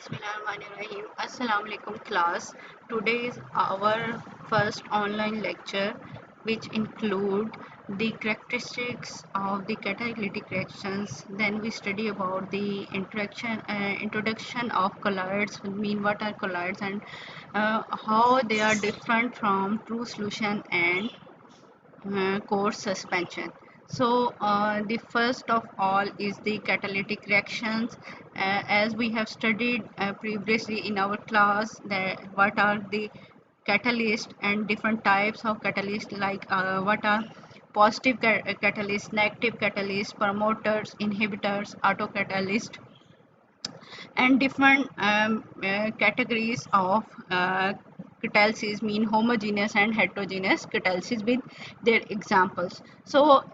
Bismillahirrahmanirrahim. Assalamu alaikum class. Today is our first online lecture which include the characteristics of the catalytic reactions. Then we study about the introduction of colloids, mean what are colloids and how they are different from true solution and coarse suspension. So the first of all is the catalytic reactions. As we have studied previously in our class, that what are the catalysts and different types of catalysts, like what are positive catalysts, negative catalysts, promoters, inhibitors, autocatalyst, and different categories of catalysis, mean homogeneous and heterogeneous catalysis with their examples. So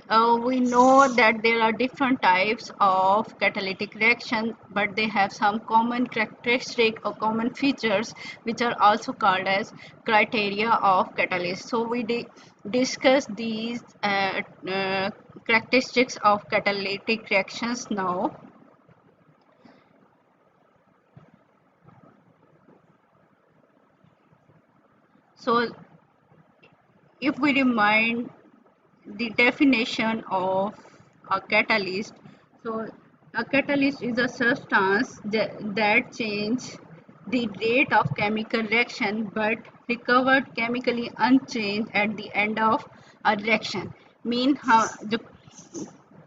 we know that there are different types of catalytic reaction, but they have some common characteristic or common features which are also called as criteria of catalyst. So we discuss these characteristics of catalytic reactions now. So if we remind the definition of a catalyst, so a catalyst is a substance that change the rate of chemical reaction but recovered chemically unchanged at the end of a reaction. Mean हाँ जो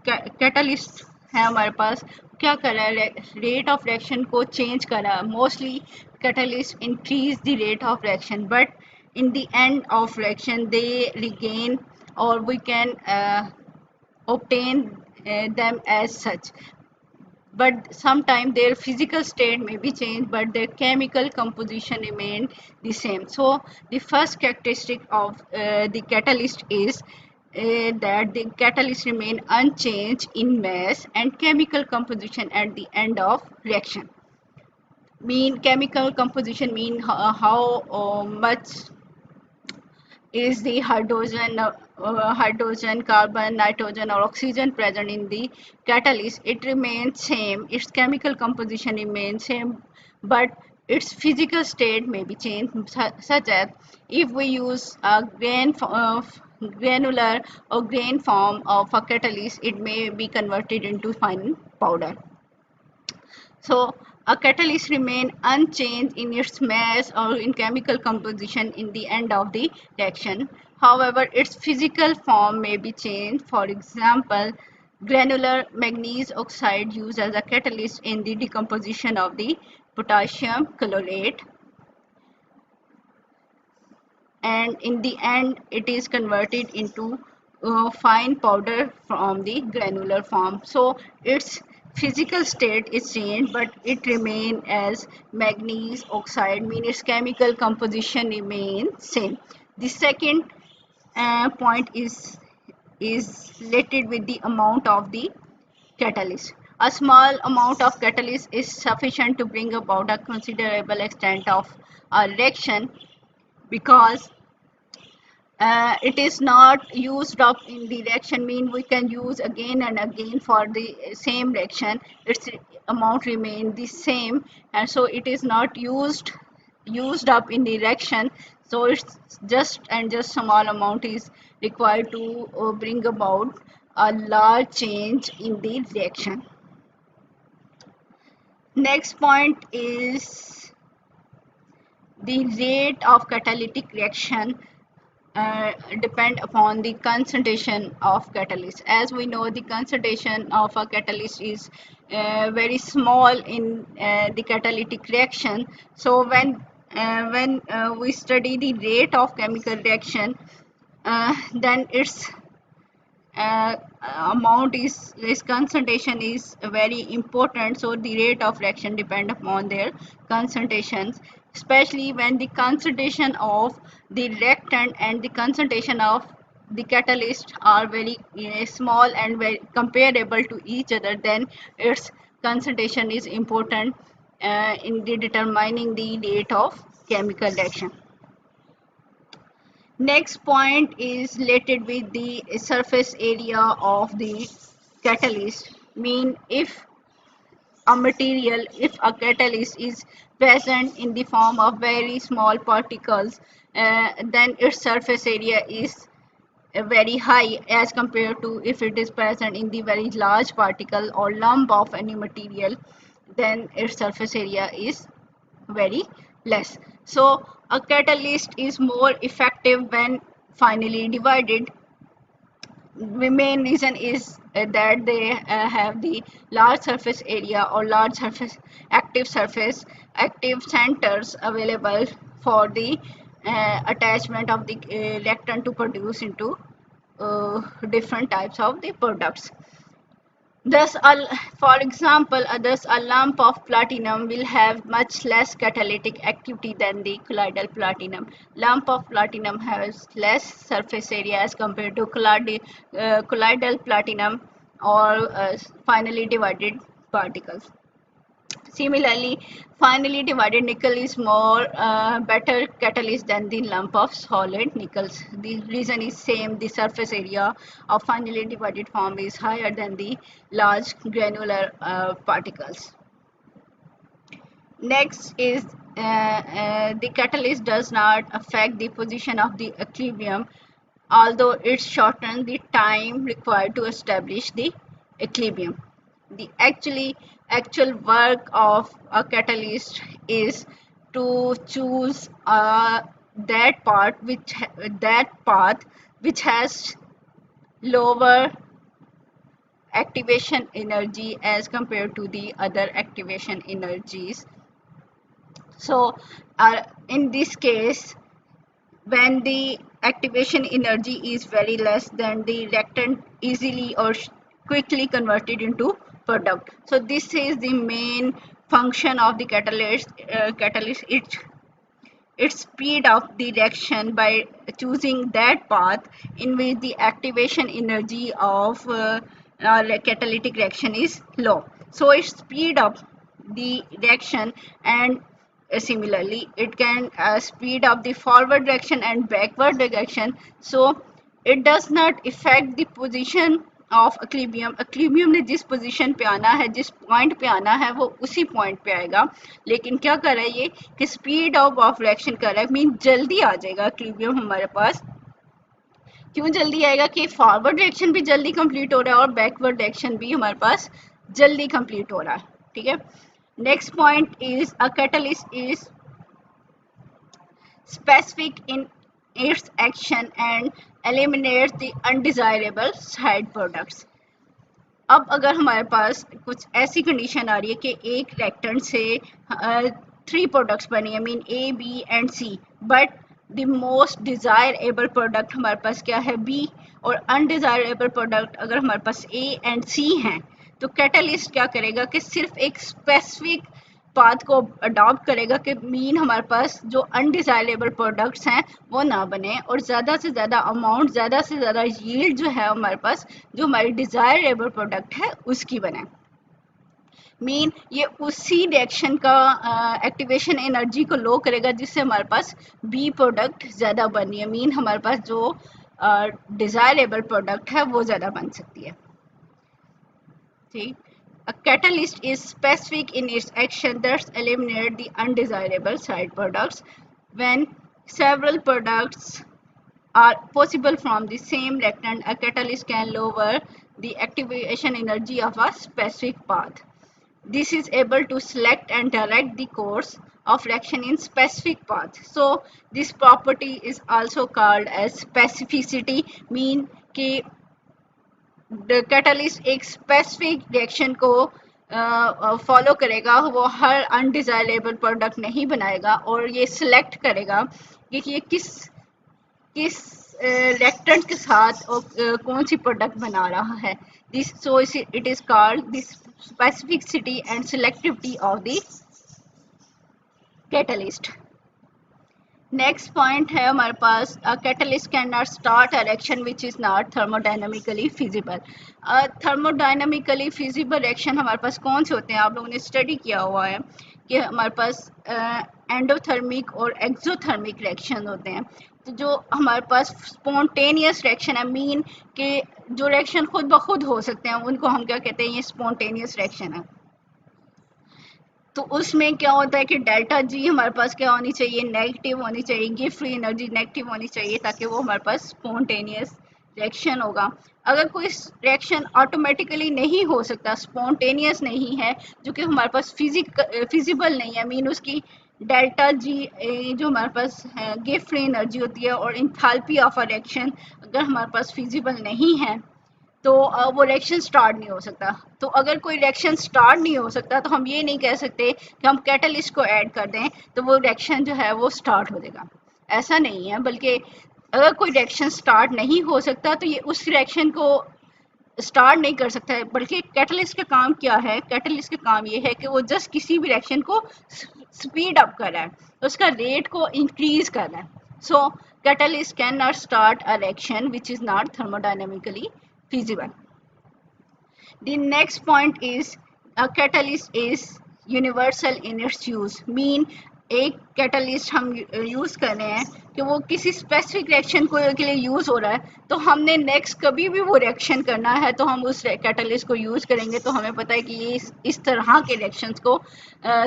catalyst है हमारे पास क्या करा है, rate of reaction को change करा. Mostly catalyst increase the rate of reaction, but in the end of reaction they regain, or we can obtain them as such, but sometimes their physical state may be changed but their chemical composition remain the same. So the first characteristic of the catalyst is that the catalyst remain unchanged in mass and chemical composition at the end of reaction. Mean chemical composition mean how much is the hydrogen, carbon, nitrogen or oxygen present in the catalyst. It remains same, its chemical composition remains same, but its physical state may be changed, such as if we use a granular or grain form of a catalyst, it may be converted into fine powder. So a catalyst remain unchanged in its mass or in chemical composition in the end of the reaction. However, its physical form may be changed. For example, granular manganese oxide used as a catalyst in the decomposition of the potassium chlorate, and in the end it is converted into fine powder from the granular form. So its physical state is changed but it remains as manganese oxide, means its chemical composition remains same. The second point is related with the amount of the catalyst. A small amount of catalyst is sufficient to bring about a considerable extent of a reaction, because it is not used up in the reaction, mean we can use again and again for the same reaction, its amount remain the same, and so it is not used up in the reaction. So it's just small amount is required to bring about a large change in the reaction. Next point is the rate of catalytic reaction depend upon the concentration of catalyst. As we know, the concentration of a catalyst is very small in the catalytic reaction. So when we study the rate of chemical reaction, then its uh, amount is this concentration is very important. So the rate of reaction depend upon their concentrations, especially when the concentration of the reactant and the concentration of the catalyst are very small and very comparable to each other, then its concentration is important in the determining the rate of chemical reaction. Next point is related with the surface area of the catalyst. Mean if a material if a catalyst is present in the form of very small particles, then its surface area is very high as compared to if it is present in the very large particle or lump of any material, then its surface area is very less. So a catalyst is more effective when finally divided. The main reason is that they have the large surface area or large surface active centers available for the attachment of the electron to produce into different types of the products. Thus, for example, thus a lump of platinum will have much less catalytic activity than the colloidal platinum. Lump of platinum has less surface area as compared to colloidal platinum or finally divided particles. Similarly, finely divided nickel is more better catalyst than the lump of solid nickels. The reason is same. The surface area of finely divided form is higher than the large granular particles. Next is the catalyst does not affect the position of the equilibrium, although it shortens the time required to establish the equilibrium. The actual work of a catalyst is to choose that path which has lower activation energy as compared to the other activation energies. So in this case, when the activation energy is very less, then the reactant easily or quickly converted into product. So this is the main function of the catalyst. It speed up the reaction by choosing that path in which the activation energy of catalytic reaction is low. So it speed up the reaction, and similarly it can speed up the forward direction and backward direction. So it does not affect the position of equilibrium. Equilibrium ने जिस position पे आना है, जिस point पे आना है, वो उसी पॉइंट पे आएगा. लेकिन क्या कर रहा है ये कि स्पीड ऑफ रिएक्शन कर रहा है, मीन जल्दी आ जाएगा अक्लीबियम हमारे पास. क्यों जल्दी आएगा कि फॉरवर्ड रिएक्शन भी जल्दी कंप्लीट हो रहा है और बैकवर्ड रिएक्शन भी हमारे पास जल्दी कंप्लीट हो रहा है. ठीक है. Next point is a catalyst is specific in its action and eliminates the undesirable side products. अब अगर हमारे पास कुछ ऐसी कंडीशन आ रही है कि एक रिएक्टेंट से 3 प्रोडक्ट्स बने हैं, mean A B and C, but the most desirable product हमारे पास क्या है, बी, और अनडिजायरेबल प्रोडक्ट अगर हमारे पास ए एंड सी हैं, तो कैटलिस्ट क्या करेगा कि सिर्फ एक स्पेसिफिक पाथ को अडॉप्ट करेगा कि मीन हमारे पास जो अनडिजायरेबल प्रोडक्ट्स हैं वो ना बने और ज़्यादा से ज़्यादा अमाउंट, ज़्यादा से ज़्यादा यील्ड जो है हमारे पास जो हमारी डिजायरेबल प्रोडक्ट है उसकी बने. मीन ये उसी रिएक्शन का एक्टिवेशन एनर्जी को लो करेगा जिससे हमारे पास बी प्रोडक्ट ज़्यादा बनी है. मीन हमारे पास जो डिजायरेबल प्रोडक्ट है वो ज़्यादा बन सकती है. ठीक. A catalyst is specific in its action that eliminates the undesirable side products. When several products are possible from the same reactant, a catalyst can lower the activation energy of a specific path. This is able to select and direct the course of reaction in specific path. So this property is also called as specificity, mean कि catalyst एक specific reaction को follow करेगा, वो हर undesirable product नहीं बनाएगा और ये select करेगा कि ये किस रिएक्टेंट के साथ कौन सी प्रोडक्ट बना रहा है. This so it is called this specificity and selectivity of the catalyst. Next point है हमारे पास, catalyst can not start a reaction which is not thermodynamically feasible. Thermodynamically feasible reaction हमारे पास कौन से होते हैं, आप लोगों ने स्टडी किया हुआ है कि हमारे पास एंडोथर्मिक और एक्सोथर्मिक रिएक्शन होते हैं. तो जो हमारे पास स्पॉन्टेनियस रिएक्शन है, मीन कि जो रिएक्शन खुद ब खुद हो सकते हैं, उनको हम क्या कहते हैं, ये स्पॉन्टेनियस रिएक्शन है. तो उसमें क्या होता है कि डेल्टा जी हमारे पास क्या होनी चाहिए, नेगेटिव होनी चाहिए, गिफ्ट फ्री एनर्जी नेगेटिव होनी चाहिए, ताकि वो हमारे पास स्पॉन्टेनियस रिएक्शन होगा। अगर कोई रिएक्शन ऑटोमेटिकली नहीं हो सकता, स्पॉन्टेनियस नहीं है, जो कि हमारे पास फिजिबल नहीं है, मीन उसकी डेल्टा जी जो हमारे पास गिफ्ट फ्री एनर्जी होती है और इंथैल्पी ऑफ अ रिएक्शन अगर हमारे पास फिजिबल नहीं है, तो वो रिएक्शन स्टार्ट नहीं हो सकता। तो अगर कोई रिएक्शन स्टार्ट नहीं हो सकता तो हम ये नहीं कह सकते कि हम कैटलिस्ट को ऐड कर दें तो वो रिएक्शन जो है वो स्टार्ट हो जाएगा, ऐसा नहीं है। बल्कि अगर कोई रिएक्शन स्टार्ट नहीं हो सकता तो ये उस रिएक्शन को स्टार्ट नहीं कर सकता है, बल्कि कैटलिस्ट का काम क्या है, कैटलिस्ट का काम ये है कि वो जस्ट किसी भी रिएक्शन को स्पीड अप कर रहा है, उसका रेट को इंक्रीज कर रहा है। So catalyst can not start a reaction which is not thermodynamically feasible. The next point is a catalyst is universal in its use. Mean एक कैटलिस्ट हम यूज़ कर रहे हैं कि वो किसी स्पेसिफिक रिएक्शन को के लिए यूज़ हो रहा है, तो हमने नेक्स्ट कभी भी वो रिएक्शन करना है तो हम उस कैटलिस्ट को यूज़ करेंगे, तो हमें पता है कि ये इस तरह के रिएक्शंस को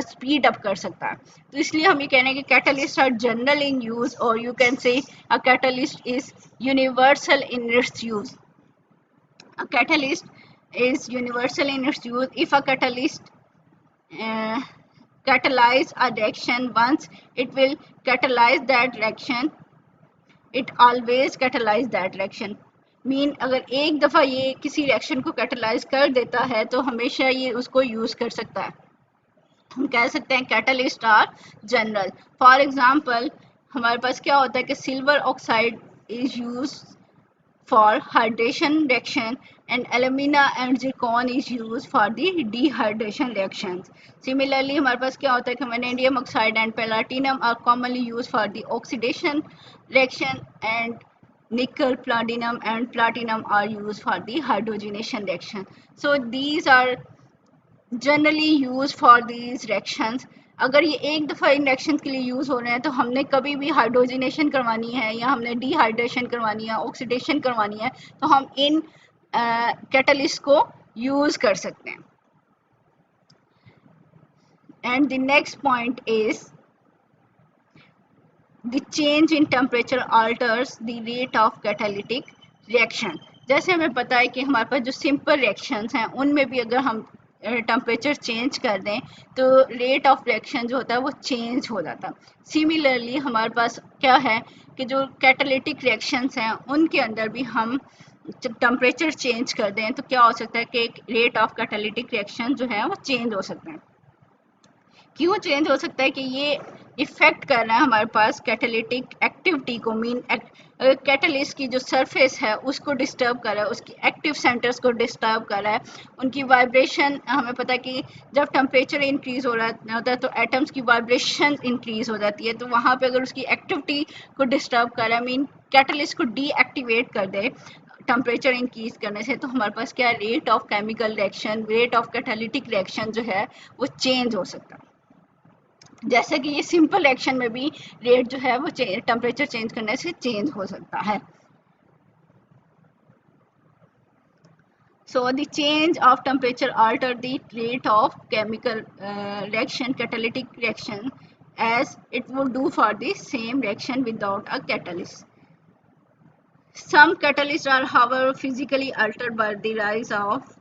स्पीड अप कर सकता है। तो इसलिए हम ये कह रहे हैं कि catalyst are general in use, और you can say a catalyst is universal in its use. A catalyst is universal in its use. If a catalyst uh, catalyze a reaction once, it will catalyze that reaction. It always catalyze that reaction. Mean अगर एक दफ़ा ये किसी reaction को catalyse कर देता है तो हमेशा ये उसको यूज़ कर सकता है। हम कह सकते हैं catalyst are general. For example हमारे पास क्या होता है कि silver oxide is use for hydration reaction and alumina and zircon is used for the dehydration reactions. Similarly हमारे पास क्या होता है कि vanadium oxide and platinum are commonly used for the oxidation reaction, and nickel, platinum and platinum are used for the hydrogenation reaction. So these are generally use for these reactions. अगर ये एक दफ़ा इन रिएक्शन के लिए use हो रहे हैं तो हमने कभी भी हाइड्रोजनेशन करवानी है या हमने डिहाइड्रेशन करवानी है, ऑक्सीडेशन करवानी है, तो हम इन कैटलिस्ट को यूज़ कर सकते हैं। And the next point is the change in temperature altars the rate of catalytic reaction. जैसे हमें पता है कि हमारे पास जो सिंपल रिएक्शंस हैं उनमें भी अगर हम टेम्परेचर चेंज कर दें तो रेट ऑफ रिएक्शन जो होता है वो चेंज हो जाता है। सिमिलरली हमारे पास क्या है कि जो कैटालिटिक रिएक्शंस हैं उनके अंदर भी हम जब टेम्परेचर चेंज कर दें तो क्या हो सकता है कि रेट ऑफ कैटालिटिक रिएक्शन जो है वो चेंज हो सकते हैं। क्यों चेंज हो सकता है कि ये इफेक्ट कर रहा है हमारे पास कैटालिटिक एक्टिविटी को। मीन कैटलिस्ट की जो सरफेस है उसको डिस्टर्ब कर रहा है, उसकी एक्टिव सेंटर्स को डिस्टर्ब कर रहा है, उनकी वाइब्रेशन। हमें पता है कि जब टेम्परेचर इंक्रीज हो रहा होता है तो एटम्स की वाइब्रेशन इंक्रीज हो जाती है, तो वहाँ पे अगर उसकी एक्टिविटी को डिस्टर्ब कर रहा है, मीन कैटलिस्ट को डीएक्टिवेट कर दे टेम्परेचर इंक्रीज करने से, तो हमारे पास क्या rate of chemical reaction, rate of catalytic reaction जो है वो चेंज हो सकता है। जैसे कि ये सिंपल रिएक्शन में भी रेट जो है वो टेम्परेचर चेंज करने से चेंज हो सकता है। So the change of temperature alter the rate of chemical reaction, catalytic reaction, as it would do for the same reaction without a catalyst. Some catalysts are however physically altered by the rise of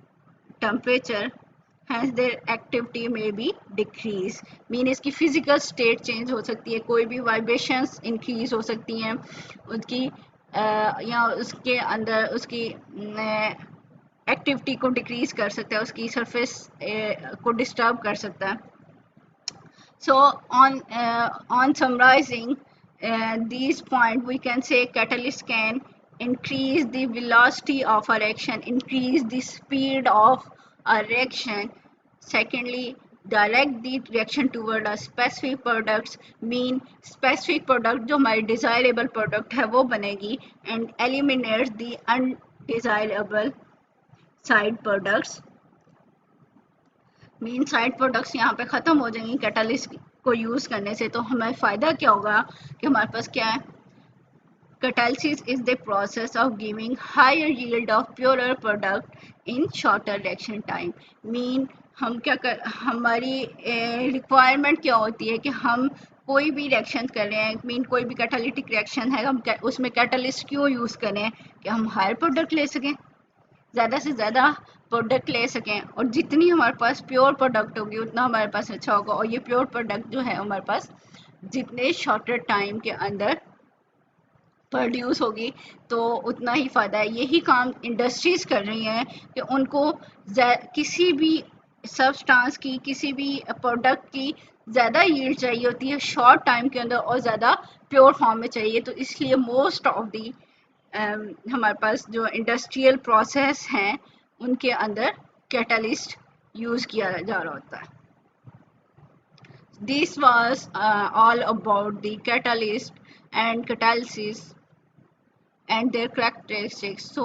temperature, hence their activity may be decrease। Mean इसकी physical state change हो सकती है, कोई भी vibrations increase हो सकती हैं उसकी, या उसके अंदर उसकी एक्टिविटी को डिक्रीज कर सकता है, उसकी सरफेस को डिस्टर्ब कर सकता है। So on summarizing these points, we can say catalyst can increase the velocity of a reaction, increase the speed of a reaction. Secondly, direct the reaction toward a specific products, mean specific product जो हमारी desirable product है वो बनेगी, and eliminate the undesirable side products। Main side products यहाँ पे ख़त्म हो जाएंगी कैटालिस्ट को यूज़ करने से। तो हमें फ़ायदा क्या होगा कि हमारे पास क्या है, catalysis is the process of giving higher yield of purer product in shorter reaction time. Mean हम क्या कर हमारी रिक्वायरमेंट क्या होती है कि हम कोई भी रिएक्शन कर रहे हैं, मीन कोई भी कैटालिटिक रिएक्शन है, हम उसमें कैटलिस्ट क्यों यूज़ करें कि हम हायर प्रोडक्ट ले सकें, ज़्यादा से ज़्यादा प्रोडक्ट ले सकें, और जितनी हमारे पास प्योर प्रोडक्ट होगी उतना हमारे पास अच्छा होगा। और ये प्योर प्रोडक्ट जो है हमारे पास जितने शॉर्टर टाइम के अंदर प्रोड्यूस होगी तो उतना ही फ़ायदा है। यही काम इंडस्ट्रीज़ कर रही हैं कि उनको किसी भी सब्सटेंस की, किसी भी प्रोडक्ट की ज़्यादा यील्ड चाहिए होती है शॉर्ट टाइम के अंदर और ज़्यादा प्योर फॉर्म में चाहिए। तो इसलिए मोस्ट ऑफ दी हमारे पास जो इंडस्ट्रियल प्रोसेस हैं उनके अंदर कैटलिस्ट यूज़ किया जा रहा होता है। This was all about the catalyst and catalysis and their characteristics. So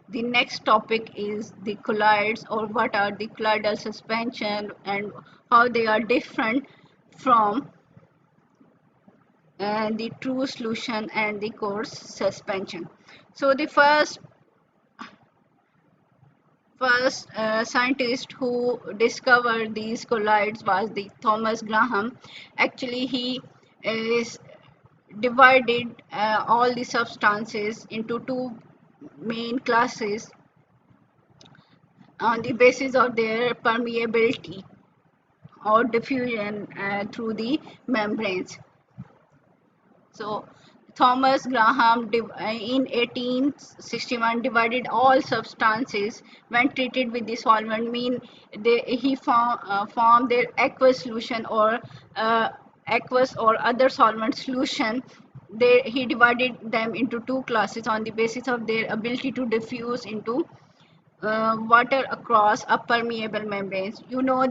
the next topic is the colloids, or what are the colloidal suspension and how they are different from the true solution and the coarse suspension. So the first scientist who discovered these colloids was the Thomas Graham. Actually, he is divided all the substances into two main classes on the basis of their permeability or diffusion through the membranes. So Thomas Graham in 1861 divided all substances when treated with the solvent, mean he formed their aqueous solution or aqueous or other solvent solution. He divided them into two classes on the basis of their ability to diffuse into water across a permeable membranes. You know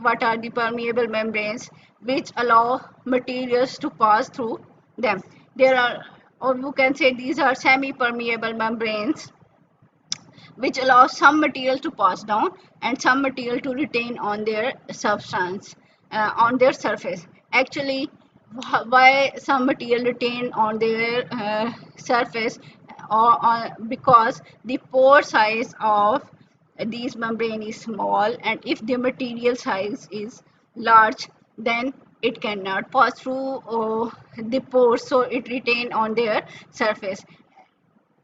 what are the permeable membranes, which allow materials to pass through them. There are, or you can say these are semi-permeable membranes, which allow some material to pass down and some material to retain on their substance, on their surface. Actually, why some material retain on their surface, or because the pore size of these membrane is small, and if the material size is large, then it cannot pass through the pores, so it retain on their surface.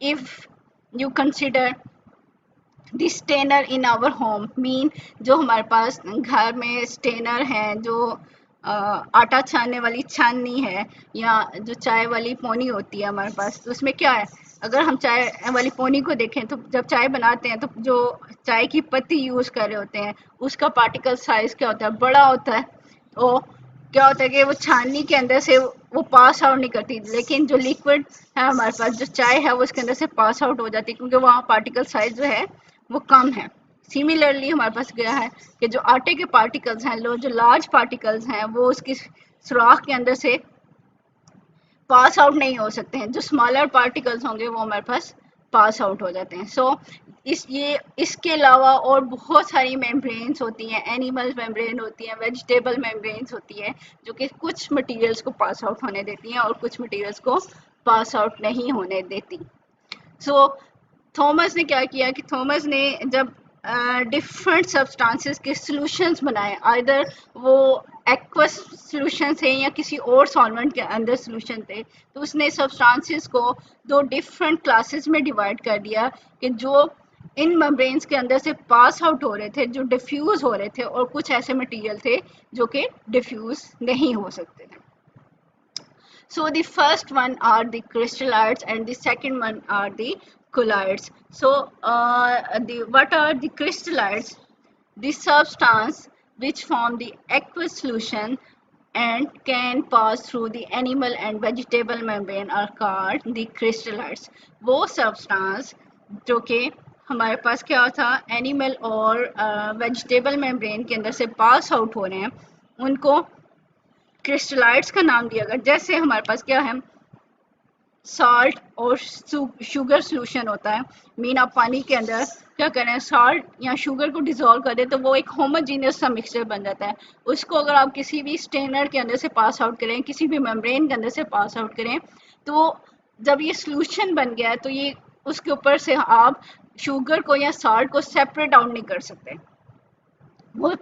If you consider the strainer in our home, mean जो हमारे पास घर में Steiner हैं, जो आटा छानने वाली छाननी है या जो चाय वाली पोनी होती है हमारे पास, तो उसमें क्या है, अगर हम चाय वाली पोनी को देखें तो जब चाय बनाते हैं तो जो चाय की पत्ती यूज़ कर रहे होते हैं उसका पार्टिकल साइज़ क्या होता है, बड़ा होता है। तो क्या होता है कि वो छाननी के अंदर से वो पास आउट नहीं करती, लेकिन जो लिक्विड है हमारे पास, जो चाय है, वो उसके अंदर से पास आउट हो जाती है क्योंकि वहाँ पार्टिकल साइज जो है वो कम है। सिमिलरली हमारे पास क्या है कि जो आटे के पार्टिकल्स हैं, जो लार्ज पार्टिकल्स हैं, वो उसकी सुराख के अंदर से पास आउट नहीं हो सकते हैं। जो स्मॉलर पार्टिकल्स होंगे वो हमारे पास पास आउट हो जाते हैं। सो इसके अलावा और बहुत सारी मेम्ब्रेन्स होती हैं, एनिमल मेम्ब्रेन होती हैं, वेजिटेबल मेम्ब्रेन्स होती हैं, जो कि कुछ मटेरियल्स को पास आउट होने देती हैं और कुछ मटेरियल्स को पास आउट नहीं होने देती। सो थॉमस ने क्या किया कि थॉमस ने जब डिफरेंट सब्सटेंसेस के सॉल्यूशंस बनाए, आइदर वो एक्वस सॉल्यूशन थे या किसी और सॉल्वेंट के अंदर सॉल्यूशन थे, तो उसने सब्सटेंसेस को दो डिफरेंट क्लासेस में डिवाइड कर दिया कि जो इन मेम्ब्रेन्स के अंदर से पास आउट हो रहे थे, जो डिफ्यूज़ हो रहे थे, और कुछ ऐसे मटेरियल थे जो कि डिफ्यूज़ नहीं हो सकते थे। So the first one are the crystalloids and the second one are the colloids. So what are the crystalloids? The substance which form the aqueous solution and can pass through the animal and vegetable membrane are called the crystalloids. वो substance जो कि हमारे पास क्या था, animal और vegetable membrane के अंदर से पास आउट हो रहे हैं, उनको क्रिस्टलाइड्स का नाम दिया गया। जैसे हमारे पास क्या है, सॉल्ट और शुगर सॉल्यूशन होता है, मीन आप पानी के अंदर क्या करें, सॉल्ट या शुगर को डिसॉल्व कर दें तो वो एक होमोजीनियस सा मिक्सचर बन जाता है। उसको अगर आप किसी भी स्टेनर के अंदर से पास आउट करें, किसी भी मेम्ब्रेन के अंदर से पास आउट करें, तो जब ये सॉल्यूशन बन गया है तो ये उसके ऊपर से आप शुगर को या सॉल्ट को सेपरेट आउट नहीं कर सकते। वो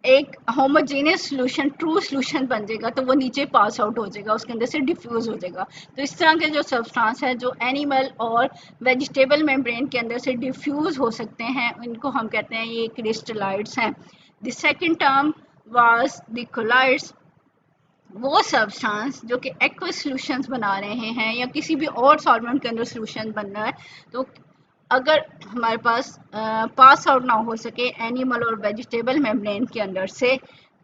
एक होमोजेनियस सोल्यूशन ट्रू सोल्यूशन बन जाएगा तो वो नीचे पास आउट हो जाएगा, उसके अंदर से डिफ्यूज हो जाएगा। तो इस तरह के जो सब्सटेंस है जो एनिमल और वेजिटेबल मेम्ब्रेन के अंदर से डिफ्यूज हो सकते हैं, इनको हम कहते हैं ये क्रिस्टलाइड्स हैं। The second term was the colloids, वो सब्सटेंस जो कि एक्वस सॉल्यूशंस बना रहे हैं या किसी भी और सॉल्वेंट के अंदर सॉल्यूशन बन रहा है, तो अगर हमारे पास पास आउट ना हो सके एनिमल और वेजिटेबल मेम्ब्रेन के अंदर से,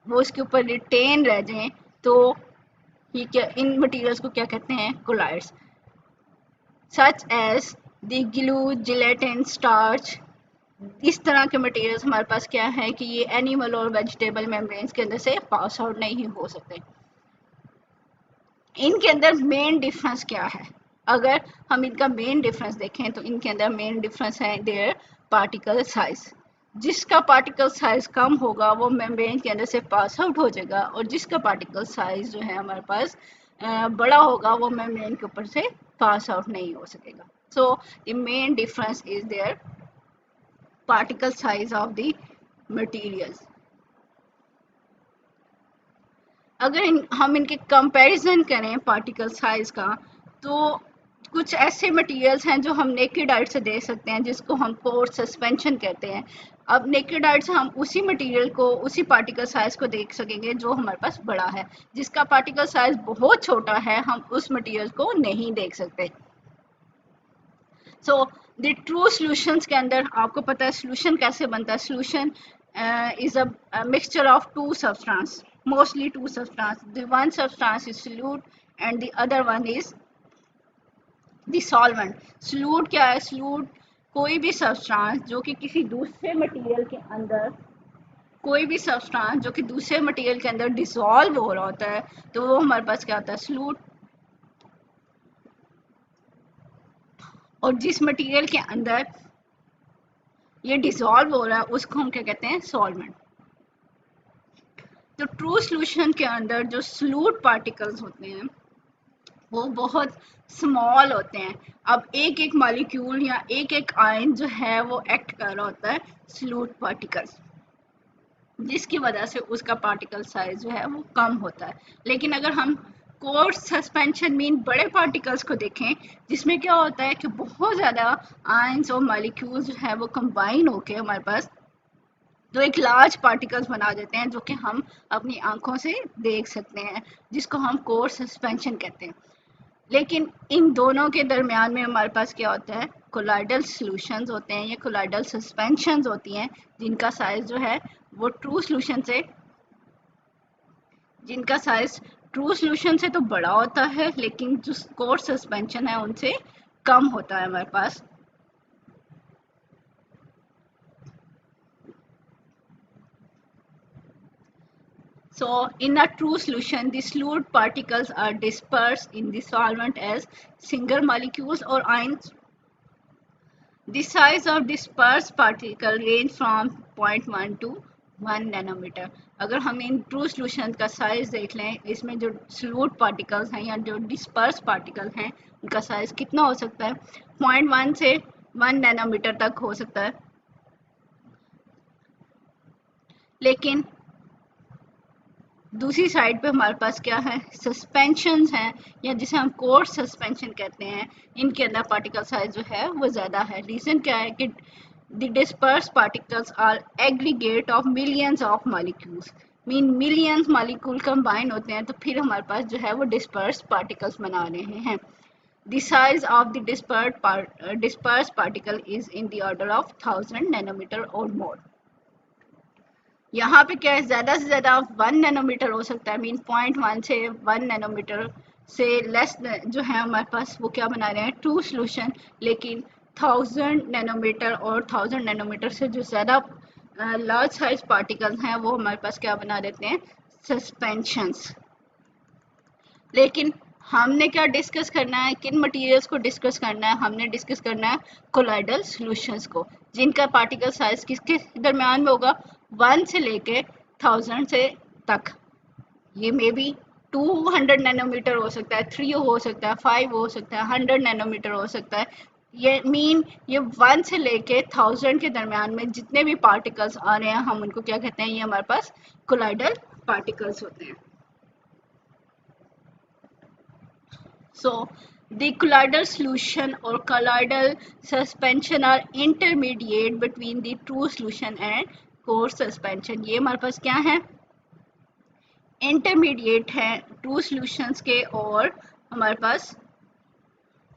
वो उसके ऊपर रिटेन रह जाएं, तो ये क्या, इन मटेरियल्स को क्या कहते हैं, colloids. Such as the glue, gelatin, starch, इस तरह के मटेरियल्स हमारे पास क्या है कि ये एनिमल और वेजिटेबल मेम्ब्रेन्स के अंदर से पास आउट नहीं हो सकते। इनके अंदर मेन डिफरेंस क्या है, अगर हम इनका मेन डिफरेंस देखें तो इनके अंदर मेन डिफरेंस है देयर पार्टिकल साइज। जिसका पार्टिकल साइज कम होगा वो मेम्ब्रेन के अंदर से पास आउट हो जाएगा, और जिसका पार्टिकल साइज जो है हमारे पास बड़ा होगा वो मेम्ब्रेन के ऊपर से पास आउट नहीं हो सकेगा। So the main difference is their particle size of the materials. अगर हम इनके कंपैरिजन करें पार्टिकल साइज का, तो कुछ ऐसे मटेरियल्स हैं जो हम नेकेड आइट से देख सकते हैं, जिसको हम कोर्स सस्पेंशन कहते हैं। अब नेकेड आइट से हम उसी मटेरियल को, उसी पार्टिकल साइज को देख सकेंगे जो हमारे पास बड़ा है। जिसका पार्टिकल साइज बहुत छोटा है हम उस मटेरियल को नहीं देख सकते। सो द ट्रू सॉल्यूशंस के अंदर आपको पता है सॉल्यूशन कैसे बनता है। Solution is a mixture of two substance, mostly two substance. The one substance is solute and the other one is the solvent. solute क्या है, solute कोई भी सब्सटेंस जो कि किसी दूसरे मटेरियल के अंदर, कोई भी सब्सटेंस जो कि दूसरे मटेरियल के अंदर डिसॉल्व हो रहा होता है, तो वो हमारे पास क्या होता है, solute। और जिस मटेरियल के अंदर ये डिसॉल्व हो रहा है उसको हम क्या कहते हैं, सॉल्वेंट। तो ट्रू सॉल्यूशन के अंदर जो सोल्यूट पार्टिकल्स होते हैं वो बहुत स्मॉल होते हैं। अब एक एक मॉलिक्यूल या एक एक आयन जो है वो एक्ट कर रहा होता है सोल्यूट पार्टिकल्स, जिसकी वजह से उसका पार्टिकल साइज जो है वो कम होता है। लेकिन अगर हम कोर्स सस्पेंशन मीन बड़े पार्टिकल्स को देखें, जिसमें क्या होता है कि बहुत ज़्यादा आयन्स और मॉलिक्यूल्स जो है वो कंबाइन होके हमारे पास जो एक लार्ज पार्टिकल्स बना देते हैं, जो कि हम अपनी आंखों से देख सकते हैं, जिसको हम कोर्स सस्पेंशन कहते हैं। लेकिन इन दोनों के दरमियान में हमारे पास क्या होता है, कोलाइडल सॉल्यूशंस होते हैं या कोलाइडल सस्पेंशंस होती हैं, जिनका साइज जो है वो ट्रू सॉल्यूशन से, जिनका साइज ट्रू सॉल्यूशन से तो बड़ा होता है, लेकिन जो कोर्स सस्पेंशन है उनसे कम होता है हमारे पास। So, in a true solution, the solute particles are dispersed in the solvent as single molecules or ions. The size of dispersed particle range from 0.1 to 1 nanometer. अगर हम इन ट्रू सॉल्यूशन का size देख लें, इसमें जो solute particles हैं या जो dispersed particles हैं उनका साइज कितना हो सकता है, 0.1 से 1 नैनोमीटर तक हो सकता है। लेकिन दूसरी साइड पे हमारे पास क्या है, सस्पेंशंस हैं या जिसे हम कोर्स सस्पेंशन कहते हैं, इनके अंदर पार्टिकल साइज जो है वो ज़्यादा है। रीज़न क्या है कि the disperse particles are aggregate of millions of molecules, mean millions molecule combine होते हैं, तो फिर हमारे पास जो है वो डिस्पर्स पार्टिकल्स बना रहे हैं। The size of the disperse particle is in the order of 1000 nanometer और मोर। यहाँ पे क्या है, ज़्यादा से ज़्यादा 1 नैनोमीटर हो सकता है, मीन 0.1 से 1 नैनोमीटर से लेस जो है हमारे पास वो क्या बना रहे हैं, ट्रू सॉल्यूशन। लेकिन 1000 नैनोमीटर और 1000 नैनोमीटर से जो ज़्यादा लार्ज साइज पार्टिकल्स हैं वो हमारे पास क्या बना देते हैं, सस्पेंशंस। लेकिन हमने क्या डिस्कस करना है, किन मटेरियल्स को डिस्कस करना है, हमने डिस्कस करना है कोलाइडल सॉल्यूशंस को, जिनका पार्टिकल साइज किसके दरमियान में होगा, 1 से लेके 1000 से तक। ये मे बी 200 नैनोमीटर हो सकता है, 3 हो सकता है, 5 हो सकता है, 100 नैनोमीटर हो सकता है। ये मीन ये 1 से लेके 1000 के दरमियान में जितने भी पार्टिकल्स आ रहे हैं हम उनको क्या कहते हैं, ये हमारे पास कोलाइडल पार्टिकल्स होते हैं. So the colloidal solution or colloidal suspension are intermediate between the true solution and coarse suspension. ये हमारे पास क्या है, इंटरमीडिएट है ट्रू सॉल्यूशंस के और हमारे पास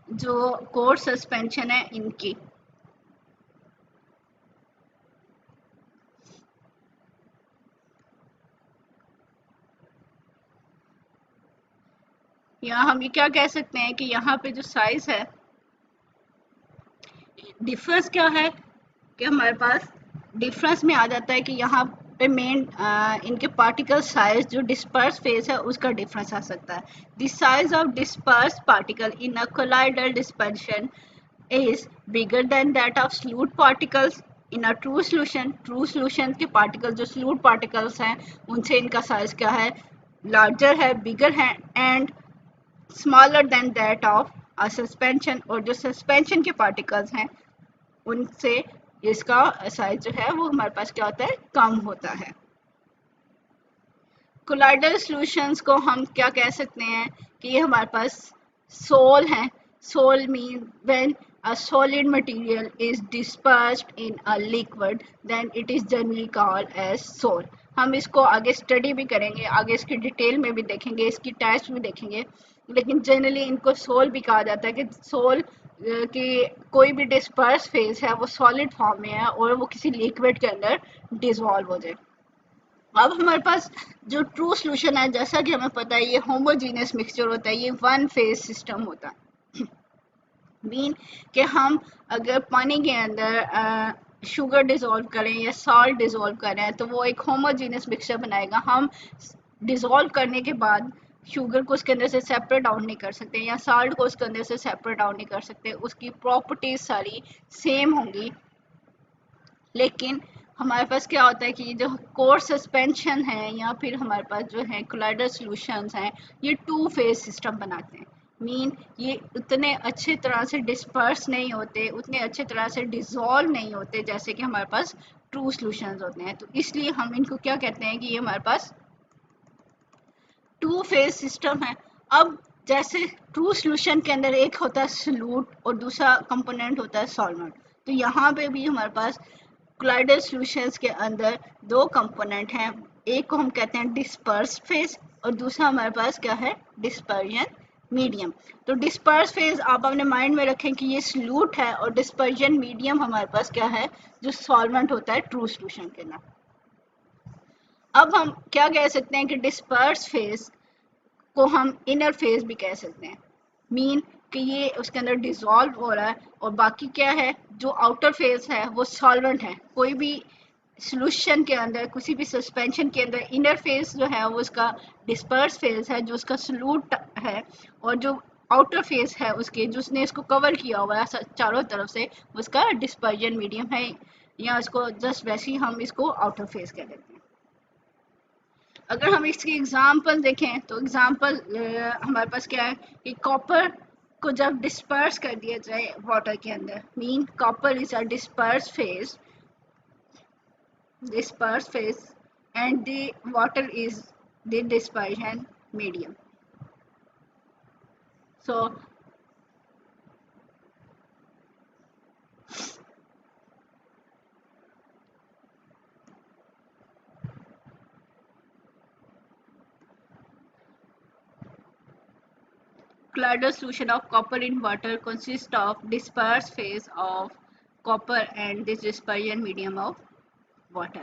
जो कोर्स सस्पेंशन है इनकी. यहाँ हम ये क्या कह सकते हैं कि यहाँ पे जो साइज है, डिफरेंस क्या है कि हमारे पास डिफरेंस में आ जाता है कि यहाँ पे मेन इनके पार्टिकल साइज जो डिस्पर्स फेज है उसका डिफरेंस आ सकता है. The size of disperse particle in a colloidal dispersion is bigger than that of solute particles in a true solution. True solution के पार्टिकल जो solute particles हैं उनसे इनका साइज क्या है, लार्जर है, बिगर है, and smaller than that of a suspension. और जो सस्पेंशन के पार्टिकल्स हैं उनसे इसका साइज जो है वो हमारे पास क्या होता है, कम होता है. कोलाइडल सॉल्यूशंस को हम क्या कह सकते हैं कि ये हमारे पास सोल है. Sol mean when a solid material is dispersed in a liquid then it is generally called as soul. हम इसको आगे स्टडी भी करेंगे, आगे इसकी डिटेल में भी देखेंगे, इसकी टाइप्स भी देखेंगे, लेकिन जनरली इनको सोल भी कहा जाता है कि सोल कि कोई भी डिस्पर्स फेज है वो सॉलिड फॉर्म में है और वो किसी लिक्विड के अंदर डिसॉल्व हो जाए. अब हमारे पास जो ट्रू सॉल्यूशन है, जैसा कि हमें पता है ये होमोजीनियस मिक्सचर होता है, ये वन फेज सिस्टम होता है. मीन कि हम अगर पानी के अंदर शुगर डिज़ोल्व करें या सॉल्ट डिज़ोल्व करें तो वो एक होमोजीनियस मिक्सचर बनाएगा. हम डिज़ोल्व करने के बाद शुगर को उसके अंदर से सेपरेट आउट नहीं कर सकते या सॉल्ट को उसके अंदर से सेपरेट आउट नहीं कर सकते, उसकी प्रॉपर्टीज सारी सेम होंगी. लेकिन हमारे पास क्या होता है कि जो कोर सस्पेंशन है या फिर हमारे पास जो है कोलाइडल सॉल्यूशंस हैं ये टू फेज सिस्टम बनाते हैं. मीन ये उतने अच्छे तरह से डिस्पर्स नहीं होते, उतने अच्छे तरह से डिसॉल्व नहीं होते जैसे कि हमारे पास ट्रू सॉल्यूशंस होते हैं. तो इसलिए हम इनको क्या कहते हैं कि ये हमारे पास टू फेज सिस्टम है. अब जैसे ट्रू सॉल्यूशन के अंदर एक होता है सॉल्यूट और दूसरा कंपोनेंट होता है सॉल्वेंट, तो यहाँ पे भी हमारे पास कोलाइडल सॉल्यूशंस के अंदर दो कंपोनेंट हैं. एक को हम कहते हैं डिस्पर्स फेज और दूसरा हमारे पास क्या है, डिस्पर्जन मीडियम. तो डिस्पर्स फेज आप अपने माइंड में रखें कि ये सॉल्यूट है और डिस्पर्जन मीडियम हमारे पास क्या है, जो सॉल्वेंट होता है ट्रू सॉल्यूशन के अंदर. अब हम क्या कह सकते हैं कि डिस्पर्स फेज को हम इनर फेज भी कह सकते हैं. मीन कि ये उसके अंदर डिसॉल्व हो रहा है और बाकी क्या है, जो आउटर फेज है वो सॉल्वेंट है. कोई भी सॉल्यूशन के अंदर, किसी भी सस्पेंशन के अंदर इनर फेज जो है वो उसका डिस्पर्स फेज है जो उसका सॉल्यूट है, और जो आउटर फेज है उसके जो उसने इसको कवर किया हुआ है चारों तरफ से उसका डिस्पर्जन मीडियम है, या इसको जस्ट वैसे ही हम इसको आउटर फेज कह देते हैं. अगर हम इसकी एग्जांपल देखें तो एग्जांपल हमारे पास क्या है कि कॉपर को जब डिस्पर्स कर दिया जाए वाटर के अंदर, mean copper is a disperse phase and the water is the dispersion medium. So colloidal solution of copper in water consists of dispersed phase of copper and this dispersion medium of water.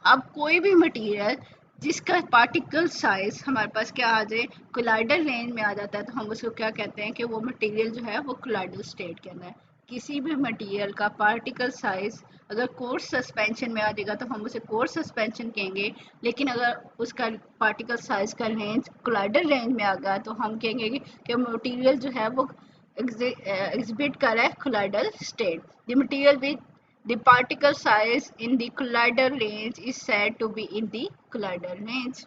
अब कोई भी material जिसका particle size हमारे पास क्या आ जाए, colloidal range में आ जाता है, तो हम उसको क्या कहते हैं कि वो मटेरियल जो है वो कोलाइडल स्टेट के अंदर है. किसी भी मटेरियल का पार्टिकल साइज अगर कोर्स सस्पेंशन में आ जाएगा तो हम उसे कोर्स सस्पेंशन कहेंगे, लेकिन अगर उसका पार्टिकल साइज का रेंज कोलाइडल रेंज में आ गया तो हम कहेंगे कि मटेरियल जो है वो एग्जिबिट कर रहा है colloidal state. The material with the particle size in the collider range is said to be in the collider range.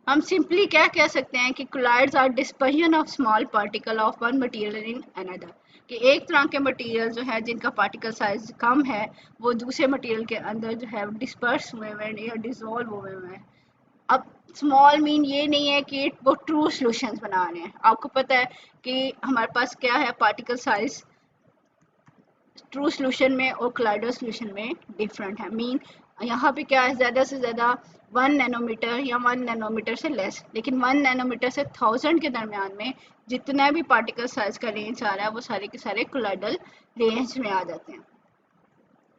हम सिंपली क्या कह सकते हैं कि collides are dispersion of small particle of one material in another, कि एक तरह के मटेरियल जो है जिनका पार्टिकल साइज कम है वो दूसरे मटेरियल के अंदर जो है डिस्पर्स हुए हुए हैं या डिसॉल्व हुए हुए हैं। अब स्मॉल मीन ये नहीं है कि वो ट्रू सॉल्यूशंस बना रहे हैं। आपको पता है कि हमारे पास क्या है, पार्टिकल साइज ट्रू सॉल्यूशन में और कोलाइडल सॉल्यूशन में डिफरेंट है। मीन यहाँ पे क्या है, ज़्यादा से ज़्यादा 1 नैनोमीटर या 1 नैनोमीटर से लेस, लेकिन 1 नैनोमीटर से 1000 के दरमियान में जितना भी पार्टिकल साइज का रेंज आ रहा है वो सारे के सारे कोलाइडल रेंज में आ जाते हैं।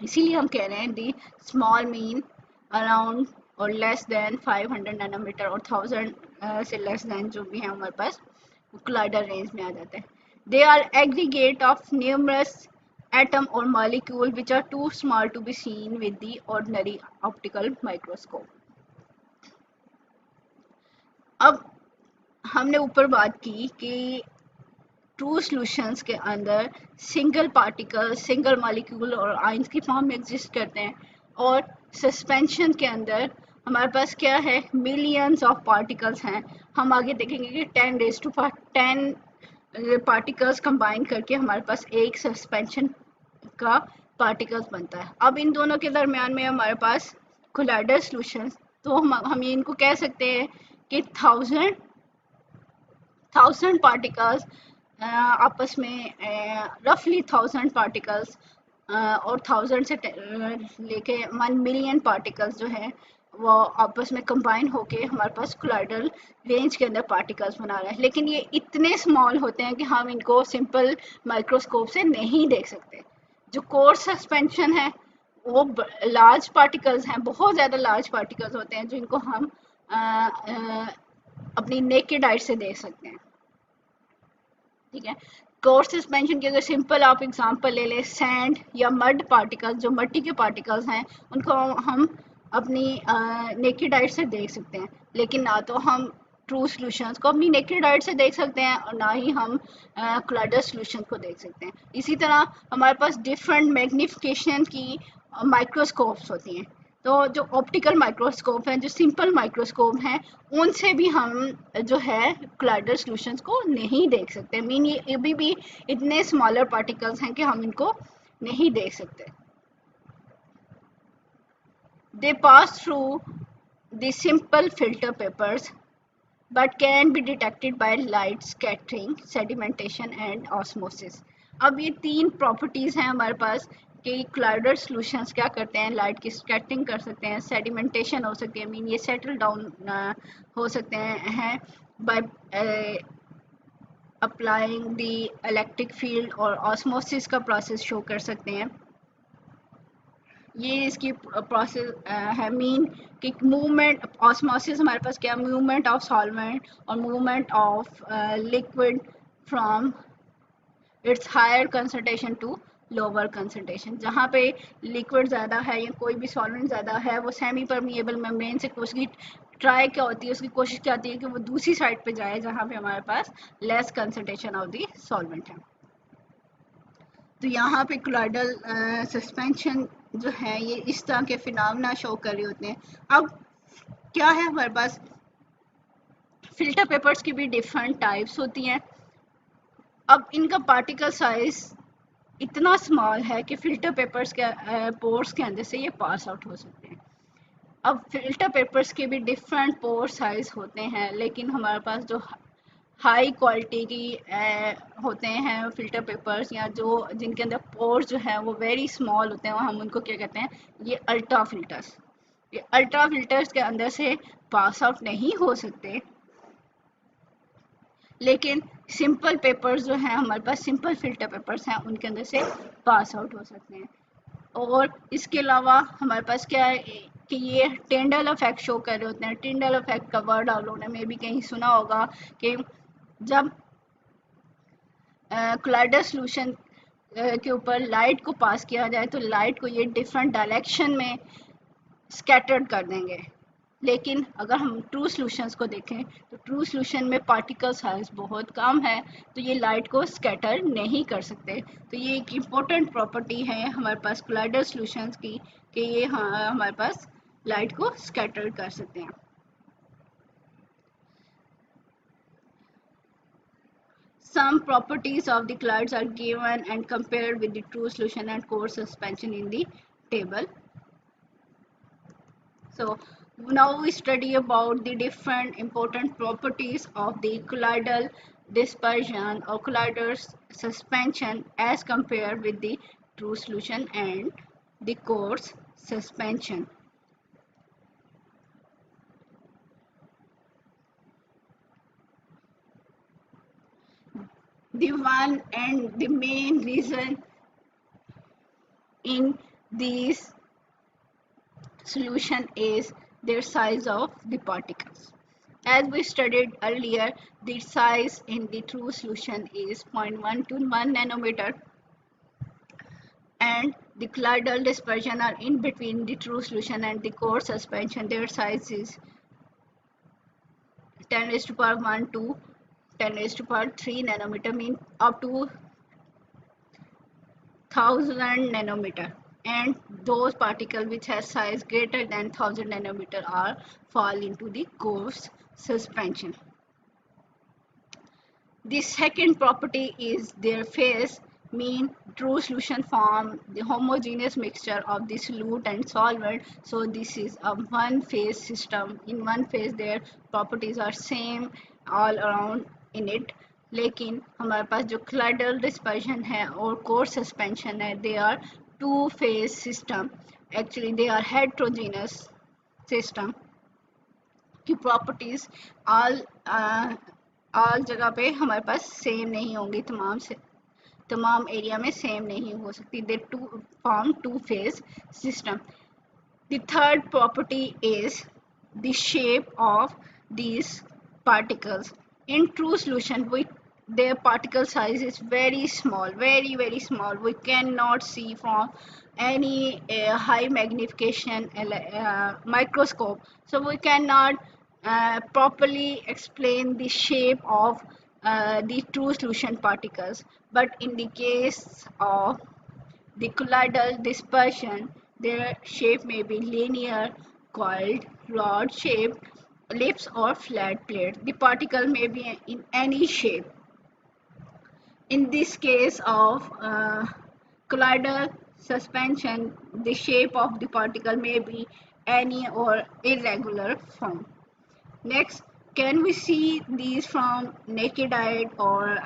इसीलिए हम कह रहे हैं दी स्मॉल मीन अराउंड और लेस देन 500 नैनोमीटर और 1000 से लेस देन जो भी है हमारे पास कोलाइडल रेंज में आ जाते हैं। They are aggregate of numerous atom और molecule which are too small to be seen with the ordinary optical microscope. अब हमने ऊपर बात की कि ट्रू सॉल्यूशंस के अंदर सिंगल पार्टिकल, सिंगल मॉलिक्यूल और आयंस की फॉर्म में एग्जिस्ट करते हैं, और सस्पेंशन के अंदर हमारे पास क्या है, मिलियंस ऑफ पार्टिकल्स हैं। हम आगे देखेंगे कि 10⁻10 पार्टिकल्स कंबाइन करके हमारे पास एक सस्पेंशन का पार्टिकल्स बनता है। अब इन दोनों के दरमियान में हमारे पास कोलाइडल सॉल्यूशंस, तो हम इनको कह सकते हैं कि 1000 पार्टिकल्स आपस में रफली 1000 पार्टिकल्स और 1000 से लेके 1 मिलियन पार्टिकल्स जो है वो आपस में कंबाइन होके हमारे पास कोलाइडल रेंज के अंदर पार्टिकल्स बना रहा है। लेकिन ये इतने स्मॉल होते हैं कि हम इनको सिंपल माइक्रोस्कोप से नहीं देख सकते। जो कोर्स सस्पेंशन है वो लार्ज पार्टिकल्स हैं, बहुत ज़्यादा लार्ज पार्टिकल्स होते हैं जिनको हम अपनी नेकेड आई से देख सकते हैं। ठीक है, कोर्स सस्पेंशन की अगर सिंपल आप एग्जांपल ले लें, सैंड या मड पार्टिकल्स, जो मिट्टी के पार्टिकल्स हैं उनको हम अपनी नेकेड आई से देख सकते हैं, लेकिन ना तो हम ट्रू सॉल्यूशंस को अपनी नेकेड आई से देख सकते हैं और ना ही हम कोलाइडल सॉल्यूशन को देख सकते हैं। इसी तरह हमारे पास डिफरेंट मैग्निफिकेशन की माइक्रोस्कोप्स होती हैं। तो जो ऑप्टिकल माइक्रोस्कोप हैं, जो सिंपल माइक्रोस्कोप हैं, उनसे भी हम जो है कोलाइडल सॉल्यूशंस को नहीं देख सकते। मीन ये अभी भी इतने स्मॉलर पार्टिकल्स हैं कि हम इनको नहीं देख सकते। They pass through the simple filter papers but can be detected by light scattering, sedimentation and osmosis। अब ये 3 प्रॉपर्टीज़ हैं हमारे पास कि कोलाइडल सॉल्यूशंस क्या करते हैं, लाइट की स्कैटरिंग कर सकते हैं, सेडिमेंटेशन हो सकती है, मीन ये सेटल डाउन हो सकते हैं by applying the electric field, और ऑस्मोसिस का प्रोसेस शो कर सकते हैं। ये इसकी प्रोसेस है। मीन कि मूवमेंट ऑस्मोसिस हमारे पास क्या, मूवमेंट ऑफ सॉल्वेंट और movement of liquid from its higher concentration to lower concentration. जहाँ पे लिक्विड ज़्यादा है या कोई भी सॉल्वेंट ज़्यादा है, वो सेमी परमिएबल मेम्ब्रेन से उसकी ट्राई क्या होती है, उसकी कोशिश क्या होती है कि वो दूसरी साइड पे जाए जहाँ पे हमारे पास less concentration of the solvent है। तो यहाँ पे कोलाइडल सस्पेंशन जो है ये इस तरह के फिनोमेना शो कर रहे होते हैं। अब क्या है, हमारे पास फिल्टर पेपर्स की भी डिफरेंट टाइप्स होती हैं। अब इनका पार्टिकल साइज इतना स्मॉल है कि फिल्टर पेपर्स के पोर्स के अंदर से ये पास आउट हो सकते हैं। अब फिल्टर पेपर्स के भी डिफरेंट पोर साइज होते हैं, लेकिन हमारे पास जो हाई क्वालिटी की होते हैं फिल्टर पेपर्स, या जो जिनके अंदर पोर्स जो है वो वेरी स्मॉल होते हैं, हम उनको क्या कहते हैं, ये अल्ट्रा फिल्टर्स। ये अल्ट्रा फिल्टर्स के अंदर से पास आउट नहीं हो सकते, लेकिन सिंपल पेपर्स जो हैं हमारे पास, सिंपल फिल्टर पेपर्स हैं, उनके अंदर से पास आउट हो सकते हैं। और इसके अलावा हमारे पास क्या है कि ये टिंडल इफेक्ट शो कर रहे होते हैं। टिंडल इफेक्ट का वर्ड आप लोगों ने मे भी कहीं सुना होगा कि जब कोलाइडल सॉल्यूशन के ऊपर लाइट को पास किया जाए तो लाइट को ये डिफरेंट डायरेक्शन में स्कैटर्ड कर देंगे। लेकिन अगर हम ट्रू सॉल्यूशंस को देखें तो ट्रू सॉल्यूशन में पार्टिकल साइज बहुत कम है, तो ये लाइट को स्कैटर नहीं कर सकते। तो ये एक इम्पोर्टेंट प्रॉपर्टी है हमारे पास कोलाइडल सॉल्यूशंस की कि ये हमारे पास लाइट को स्कैटर कर सकते हैं। Some properties of the colloids are given and compared with the true solution and coarse suspension in the table. So now we study about the different important properties of the colloidal dispersion or colloidal suspension as compared with the true solution and the coarse suspension. The one and the main reason in these solution is their size of the particles. As we studied earlier, the size in the true solution is 0.1 to 1 nanometer, and the colloidal dispersion are in between the true solution and the coarse suspension. Their size is 10 raised to power 1 to 10 raised to power 3 nanometer, mean up to 1000 nanometer, and those particles which have size greater than 1000 nanometer are fall into the coarse suspension. The second property is their phase, mean true solution form the homogeneous mixture of the solute and solvent. So this is a one phase system. In one phase their properties are same all around in it. लेकिन हमारे पास जो colloidal dispersion है और coarse suspension है, they are two phase system. Actually they are heterogeneous system की properties all जगह पे हमारे पास सेम नहीं होंगी, तमाम एरिया में सेम नहीं हो सकती. They too form two phase system. The third property is the shape of these particles. In true solution their particle size is very small, very small. We cannot see from any high magnification microscope, so we cannot properly explain the shape of the true solution particles. But in the case of the colloidal dispersion, their shape may be linear, coiled, rod shaped, ellipse or flat plate. The particle may be in any shape. In this case of colloidal suspension, the shape of the particle may be any or irregular form. Next, can we see these from naked eye or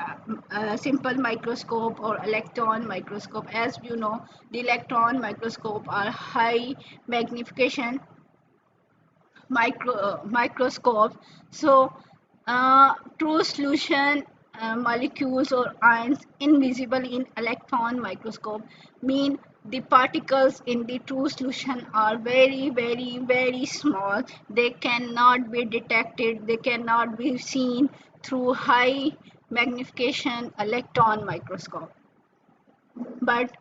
simple microscope or electron microscope? As you know, the electron microscope are high magnification microscope. So true solution molecules or ions invisible in electron microscope, mean the particles in the true solution are very small. They cannot be detected, they cannot be seen through high magnification electron microscope. But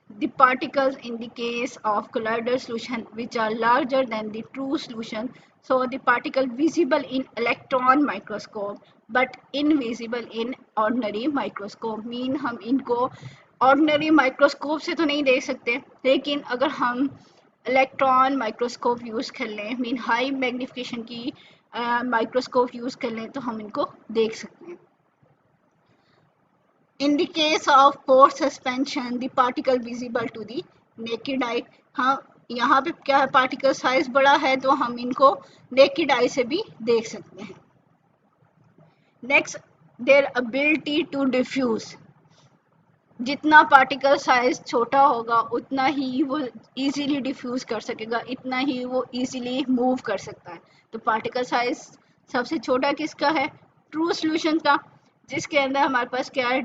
the particles in the case of colloidal solution which are larger than the true solution, so the particle visible in electron microscope but invisible in ordinary microscope, mean हम इनको ordinary microscope से तो नहीं देख सकते, लेकिन अगर हम इलेक्ट्रॉन माइक्रोस्कोप यूज़ कर लें, मीन हाई मैग्निफिकेशन की माइक्रोस्कोप यूज़ कर लें, तो हम इनको देख सकते हैं. In the case of coarse suspension, the particle visible to the naked eye. हाँ, यहाँ पे क्या है, पार्टिकल साइज बड़ा है तो हम इनको नेकेड आई से भी देख सकते हैं. Next, their ability to diffuse. जितना पार्टिकल साइज छोटा होगा उतना ही वो इजीली डिफ्यूज कर सकेगा, इतना ही वो इजीली मूव कर सकता है. तो पार्टिकल साइज सबसे छोटा किसका है? ट्रू सॉल्यूशन का, जिसके अंदर हमारे पास क्या है,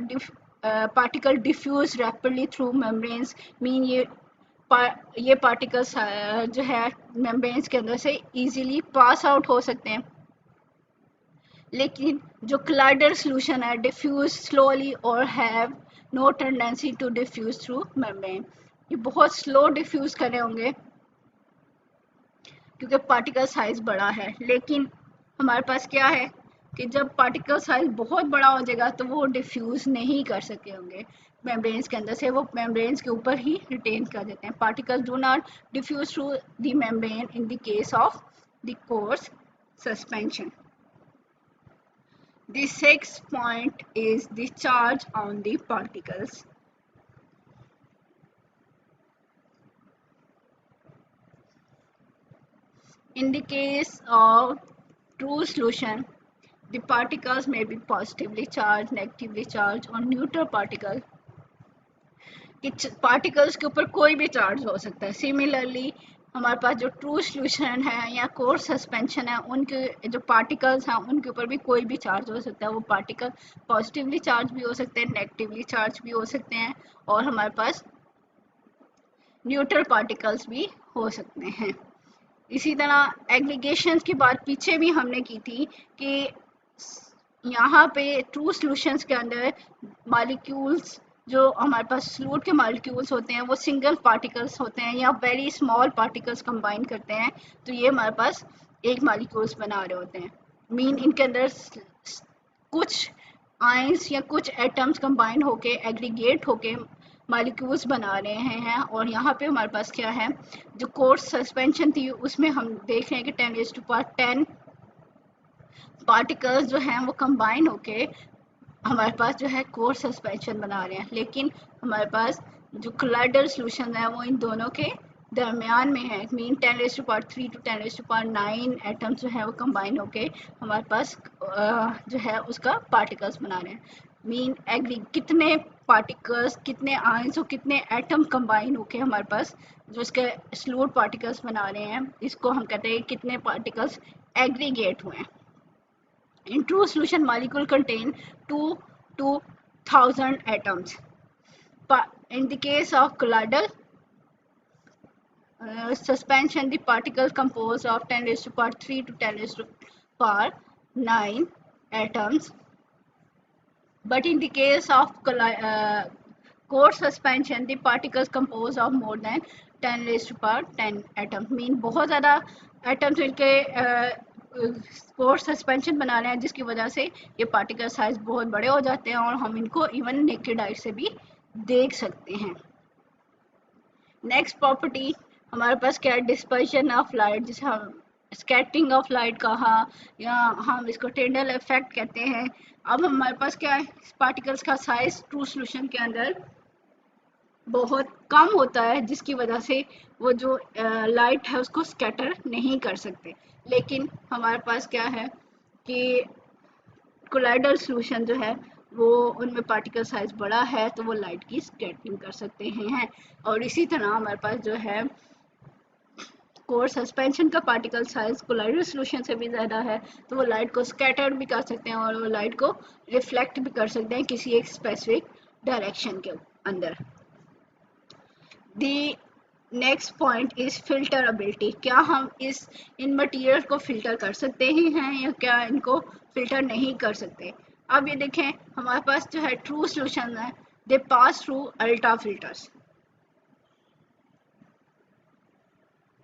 particle diffuse rapidly through membranes, mean ये पार्टिकल्स जो है मेम्ब्रेन्स के अंदर से इजीली पास आउट हो सकते हैं. लेकिन जो colloidal solution है डिफ्यूज स्लोली और have no tendency to diffuse through membrane. ये बहुत स्लो डिफ्यूज कर रहे होंगे क्योंकि पार्टिकल साइज बड़ा है. लेकिन हमारे पास क्या है कि जब पार्टिकल साइज बहुत बड़ा हो जाएगा तो वो डिफ्यूज नहीं कर सके होंगे मेम्ब्रेन्स के अंदर से, वो मेम्ब्रेन्स के ऊपर ही रिटेन कर देते हैं. Particle do not diffuse through the membrane in the case of the coarse suspension. The sixth point is the charge on the particles. In the case of true solution, the particles may be positively charged, negatively charged और neutral particle. Particles के ऊपर कोई भी charge हो सकता है. Similarly हमारे पास जो ट्रू सॉल्यूशन है या कोर्स सस्पेंशन है, उनके जो पार्टिकल्स हैं उनके ऊपर भी कोई भी चार्ज हो सकता है. वो पार्टिकल पॉजिटिवली चार्ज भी हो सकते हैं, नेगेटिवली चार्ज भी हो सकते हैं, और हमारे पास न्यूट्रल पार्टिकल्स भी हो सकते हैं. इसी तरह एग्रीगेशंस की बात पीछे भी हमने की थी कि यहाँ पे ट्रू सॉल्यूशंस के अंदर मॉलिक्यूल्स, जो हमारे पास फ्लूइड के मॉलिक्यूल्स होते हैं वो सिंगल पार्टिकल्स होते हैं या वेरी स्मॉल पार्टिकल्स कंबाइन करते हैं, तो ये हमारे पास एक मॉलिक्यूल्स बना रहे होते हैं. मीन इनके अंदर कुछ आयंस या कुछ एटम्स कंबाइन होके एग्रीगेट होके मॉलिक्यूल्स बना रहे हैं. और यहाँ पे हमारे पास क्या है, जो कोर्स सस्पेंशन थी उसमें हम देख रहे हैं कि 10⁻10 पार्टिकल्स जो हैं वो कंबाइन होके हमारे पास जो है कोर सस्पेंशन बना रहे हैं. लेकिन हमारे पास जो कोलाइडल सॉल्यूशन है वो इन दोनों के दरमियान में है. मीन 10⁻3 to 10⁻9 एटम्स जो है वो कंबाइन होके हमारे पास जो है उसका पार्टिकल्स बना रहे हैं. मीन एग्री कितने पार्टिकल्स, कितने आयंस और कितने एटम कंबाइन होके हमारे पास जो इसके फ्लूइड पार्टिकल्स बना रहे हैं, इसको हम कहते हैं कितने पार्टिकल्स एग्रीगेट हुए हैं. In true solution, molecule contain 2 to 1000 atoms. But in the case of colloidal suspension, the particles composed of 10⁻3 to 10⁻9 atoms. But in the case of core suspension, the particles composed of more than 10⁻10 atoms. Mean बहुत ज़्यादा atoms मिलके core suspension बना रहे हैं, जिसकी वजह से ये पार्टिकल साइज बहुत बड़े हो जाते हैं और हम इनको इवन नेकेड आई से भी देख सकते हैं. नेक्स्ट प्रॉपर्टी हमारे पास क्या है, डिस्पर्शन ऑफ लाइट, जिसे हम स्कैटरिंग ऑफ लाइट कहा या हम इसको टेंडल इफेक्ट कहते हैं. अब हमारे पास क्या है, पार्टिकल्स का साइज ट्रू सॉल्यूशन के अंदर बहुत कम होता है, जिसकी वजह से वो जो लाइट है उसको स्कैटर नहीं कर सकते. लेकिन हमारे पास क्या है कि कोलाइडल सॉल्यूशन जो है वो उनमें पार्टिकल साइज बड़ा है, तो वो लाइट की स्कैटरिंग कर सकते हैं. और इसी तरह हमारे पास जो है कोर सस्पेंशन का पार्टिकल साइज कोलाइडल सॉल्यूशन से भी ज़्यादा है, तो वो लाइट को स्कैटर भी कर सकते हैं और वो लाइट को रिफ्लेक्ट भी कर सकते हैं किसी एक स्पेसिफिक डायरेक्शन के अंदर. The next point is filterability. क्या हम इन मटेरियल को फिल्टर कर सकते हैं या क्या इनको फिल्टर नहीं कर सकते. अब ये देखें, हमारे पास जो है ट्रू सॉल्यूशन है, they pass through ultra filters.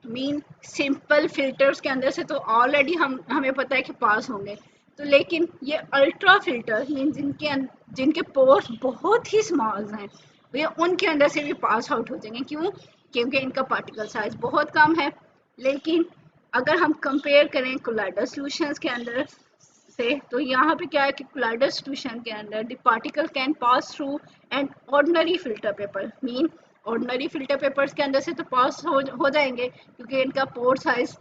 Mean simple filters के अंदर से तो ऑलरेडी हमें पता है कि पास होंगे, तो लेकिन ये अल्ट्रा फिल्टर मीन जिनके पोर्स बहुत ही स्मॉल हैं, वे उनके अंदर से भी पास आउट हो जाएंगे. क्यों? क्योंकि इनका पार्टिकल साइज बहुत कम है. लेकिन अगर हम कंपेयर करें कोलाइडल सॉल्यूशंस के अंदर से, तो यहाँ पे क्या है कि कोलाइडल सॉल्यूशन के अंदर the particle can pass through an ordinary filter paper. Mean ordinary filter papers के अंदर से तो पास हो जाएंगे क्योंकि इनका पोर साइज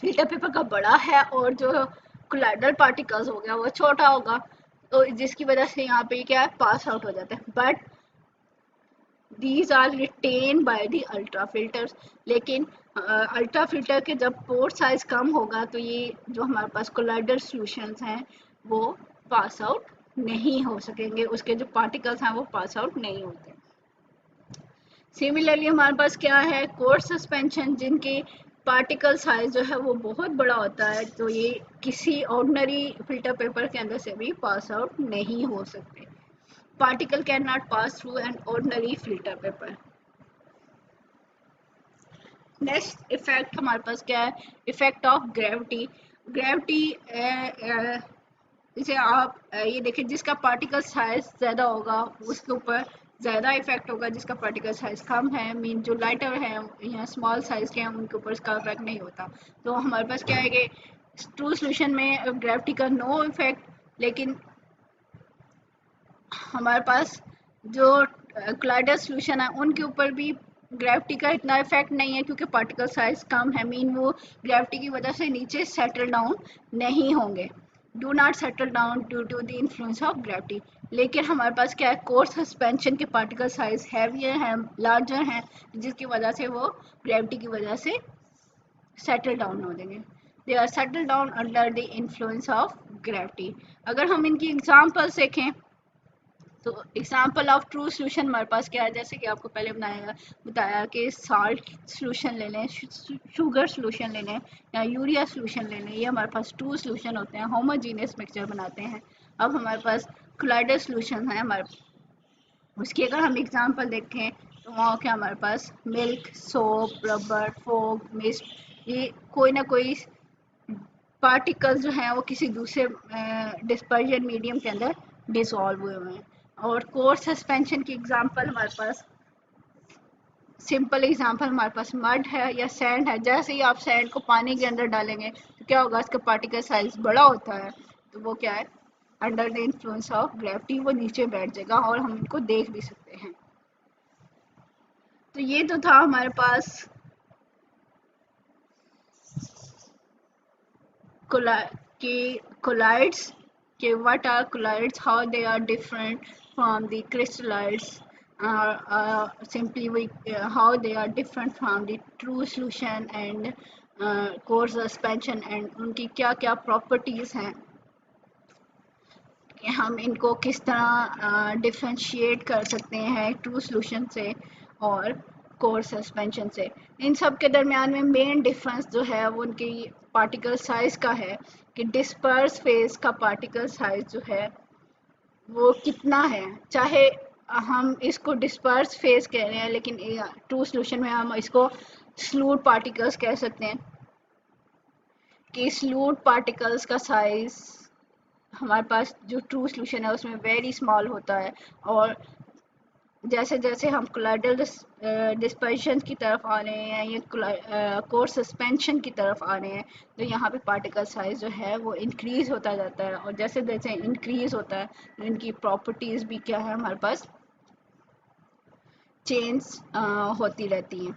फिल्टर पेपर का बड़ा है और जो कोलाइडल पार्टिकल्स हो गया वो छोटा होगा, तो जिसकी वजह से यहाँ पे क्या है, पास आउट हो जाता है. But these are retained by the ultra filters. लेकिन अल्ट्रा फिल्टर के जब पोर साइज कम होगा तो ये जो हमारे पास कोलाइडल सॉल्यूशंस हैं वो पास आउट नहीं हो सकेंगे, उसके जो पार्टिकल्स हैं वो पास आउट नहीं होते. सिमिलरली हमारे पास क्या है, कोर सस्पेंशन जिनके पार्टिकल साइज जो है वो बहुत बड़ा होता है, तो ये किसी ऑर्डिनरी फिल्टर पेपर के अंदर से भी पास आउट नहीं हो सकते. Particle cannot pass through an ordinary filter paper. Next effect हमारे पास क्या है, इफेक्ट ऑफ ग्रेविटी. ग्रेविटी जैसे आप ये देखिए, जिसका पार्टिकल साइज ज़्यादा होगा उसके ऊपर ज़्यादा इफेक्ट होगा, जिसका पार्टिकल साइज कम है मीन जो लाइटर है या स्मॉल साइज के हैं उनके ऊपर इसका इफेक्ट नहीं होता. तो हमारे पास क्या है कि ट्रू सॉल्यूशन में ग्रेविटी का नो इफेक्ट, लेकिन हमारे पास जो कोलाइडल सॉल्यूशन है उनके ऊपर भी ग्रेविटी का इतना इफेक्ट नहीं है, क्योंकि पार्टिकल साइज कम है, मीन वो ग्रेविटी की वजह से नीचे सेटल डाउन नहीं होंगे, do not settle down due to the influence of gravity. लेकिन हमारे पास क्या है, कोर सस्पेंशन के पार्टिकल साइज हैवियर हैं, लार्जर हैं, जिसकी वजह से वो ग्रेविटी की वजह से सेटल डाउन हो जाएंगे, they are settle down under the influence of gravity. अगर हम इनकी एग्जांपल्स देखें तो एग्जाम्पल ऑफ ट्रू सोल्यूशन हमारे पास क्या है, जैसे कि आपको पहले बताया कि साल्ट सोल्यूशन ले लें, शुगर सोल्यूशन ले लें या यूरिया सोल्यूशन ले लें, ये हमारे पास ट्रू सोल्यूशन होते हैं, होमोजीनियस मिक्सचर बनाते हैं। अब हमारे पास कोलाइडल सोल्यूशन है हमारे, उसकी अगर हम एग्जाम्पल देखें तो वहाँ क्या हमारे पास मिल्क, सोप, रबर, फोक, मिस्ट, ये कोई ना कोई पार्टिकल्स जो हैं वो किसी दूसरे डिस्पर्जन मीडियम के अंदर डिसॉल्व हुए हुए हैं। और कोर सस्पेंशन की एग्जांपल हमारे पास, सिंपल एग्जांपल हमारे पास मड है या सैंड है, जैसे ही आप सैंड को पानी के अंदर डालेंगे तो क्या होगा, इसका पार्टिकल साइज बड़ा होता है, तो वो क्या है, under the influence of gravity वो नीचे बैठ जाएगा और हम इनको देख भी सकते हैं। तो ये तो था हमारे पास colloids, what are colloids, how they are different from the crystalloids, simply how they are different from the true solution and core suspension, and उनकी क्या क्या प्रॉपर्टीज हैं कि हम इनको किस तरह डिफ्रेंशिएट कर सकते हैं ट्रू सॉल्यूशन से और कोर सस्पेंशन से। इन सब के दरमियान में मेन डिफरेंस जो है वो उनकी पार्टिकल साइज का है, कि डिस्पर्स फेज का पार्टिकल साइज जो है वो कितना है, चाहे हम इसको डिस्पर्स फेज कह रहे हैं लेकिन ट्रू सॉल्यूशन में हम इसको स्लूट पार्टिकल्स कह सकते हैं, कि स्लूट पार्टिकल्स का साइज हमारे पास जो ट्रू सॉल्यूशन है उसमें वेरी स्मॉल होता है, और जैसे जैसे हम कोलाइडल डिस्पर्शन की तरफ आ रहे हैं या कोर सस्पेंशन की तरफ आ रहे हैं, तो यहाँ पे पार्टिकल साइज जो है वो इंक्रीज होता जाता है, और जैसे जैसे इंक्रीज होता है तो इनकी प्रॉपर्टीज भी क्या है हमारे पास चेंज होती रहती हैं।